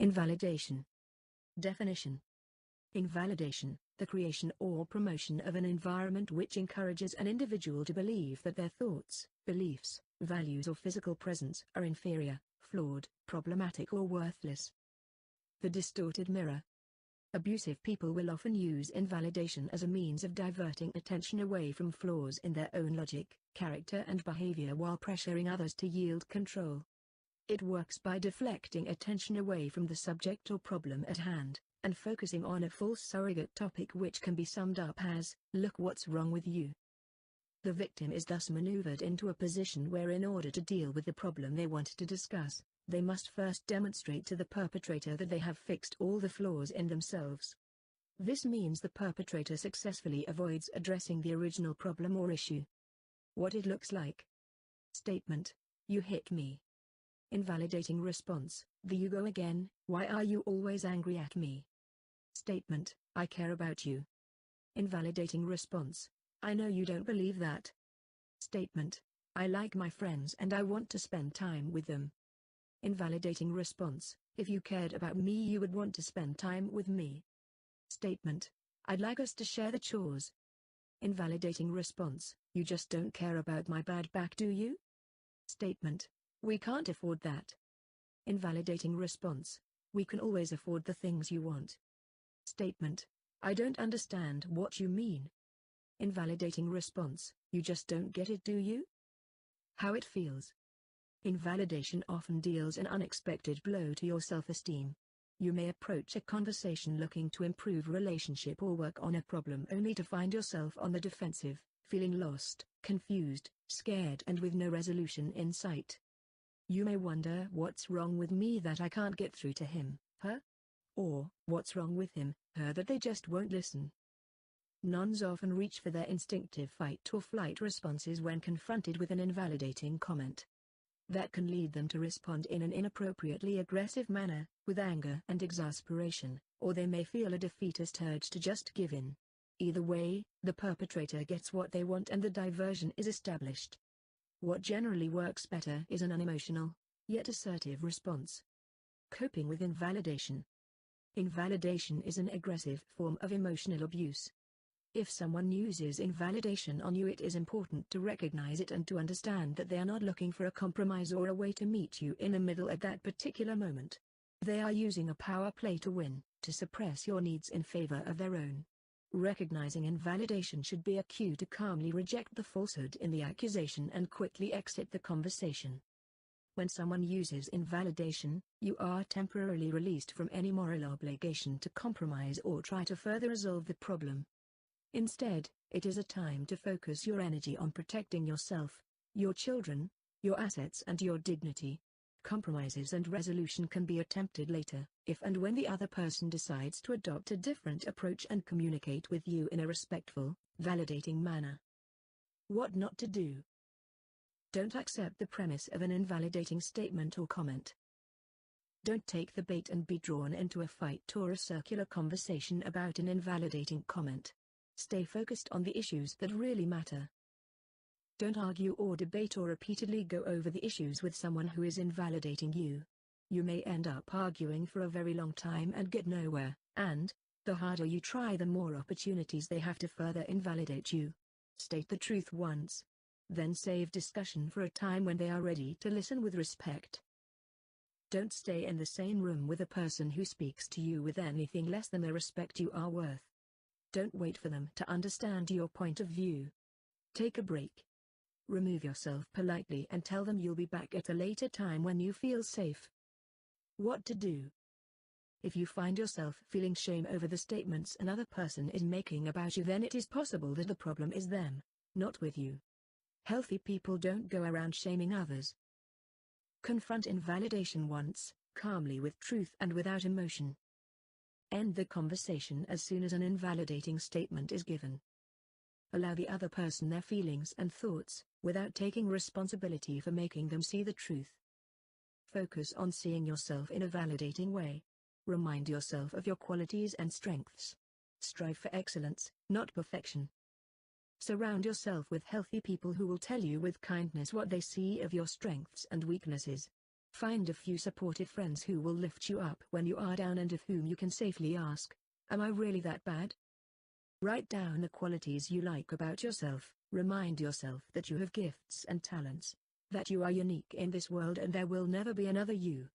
Invalidation. Definition. Invalidation, the creation or promotion of an environment which encourages an individual to believe that their thoughts, beliefs, values or physical presence are inferior, flawed, problematic or worthless. The distorted mirror. Abusive people will often use invalidation as a means of diverting attention away from flaws in their own logic, character and behavior while pressuring others to yield control. It works by deflecting attention away from the subject or problem at hand, and focusing on a false surrogate topic which can be summed up as, "Look what's wrong with you." The victim is thus maneuvered into a position where in order to deal with the problem they want to discuss, they must first demonstrate to the perpetrator that they have fixed all the flaws in themselves. This means the perpetrator successfully avoids addressing the original problem or issue. What it looks like. Statement: "You hit me." Invalidating response: "There you go again, why are you always angry at me?" Statement: "I care about you." Invalidating response: "I know you don't believe that." Statement: "I like my friends and I want to spend time with them." Invalidating response: "If you cared about me you would want to spend time with me." Statement: "I'd like us to share the chores." Invalidating response: "You just don't care about my bad back, do you?" Statement: "We can't afford that." Invalidating response: "We can always afford the things you want." Statement: "I don't understand what you mean." Invalidating response: "You just don't get it, do you?" How it feels. Invalidation often deals an unexpected blow to your self-esteem. You may approach a conversation looking to improve relationship or work on a problem only to find yourself on the defensive, feeling lost, confused, scared and with no resolution in sight. You may wonder, what's wrong with me that I can't get through to him, her? Or, what's wrong with him, her that they just won't listen? Nuns often reach for their instinctive fight or flight responses when confronted with an invalidating comment. That can lead them to respond in an inappropriately aggressive manner, with anger and exasperation, or they may feel a defeatist urge to just give in. Either way, the perpetrator gets what they want and the diversion is established. What generally works better is an unemotional, yet assertive response. Coping with invalidation. Invalidation is an aggressive form of emotional abuse. If someone uses invalidation on you, it is important to recognize it and to understand that they are not looking for a compromise or a way to meet you in the middle at that particular moment. They are using a power play to win, to suppress your needs in favor of their own. Recognizing invalidation should be a cue to calmly reject the falsehood in the accusation and quickly exit the conversation. When someone uses invalidation, you are temporarily released from any moral obligation to compromise or try to further resolve the problem. Instead, it is a time to focus your energy on protecting yourself, your children, your assets and your dignity. Compromises and resolution can be attempted later, if and when the other person decides to adopt a different approach and communicate with you in a respectful, validating manner. What not to do. Don't accept the premise of an invalidating statement or comment. Don't take the bait and be drawn into a fight or a circular conversation about an invalidating comment. Stay focused on the issues that really matter. Don't argue or debate or repeatedly go over the issues with someone who is invalidating you. You may end up arguing for a very long time and get nowhere, and, the harder you try, the more opportunities they have to further invalidate you. State the truth once. Then save discussion for a time when they are ready to listen with respect. Don't stay in the same room with a person who speaks to you with anything less than the respect you are worth. Don't wait for them to understand your point of view. Take a break. Remove yourself politely and tell them you'll be back at a later time when you feel safe. What to do? If you find yourself feeling shame over the statements another person is making about you, then it is possible that the problem is them, not with you. Healthy people don't go around shaming others. Confront invalidation once, calmly with truth and without emotion. End the conversation as soon as an invalidating statement is given. Allow the other person their feelings and thoughts, without taking responsibility for making them see the truth. Focus on seeing yourself in a validating way. Remind yourself of your qualities and strengths. Strive for excellence, not perfection. Surround yourself with healthy people who will tell you with kindness what they see of your strengths and weaknesses. Find a few supportive friends who will lift you up when you are down and of whom you can safely ask, "Am I really that bad?" Write down the qualities you like about yourself. Remind yourself that you have gifts and talents, that you are unique in this world and there will never be another you.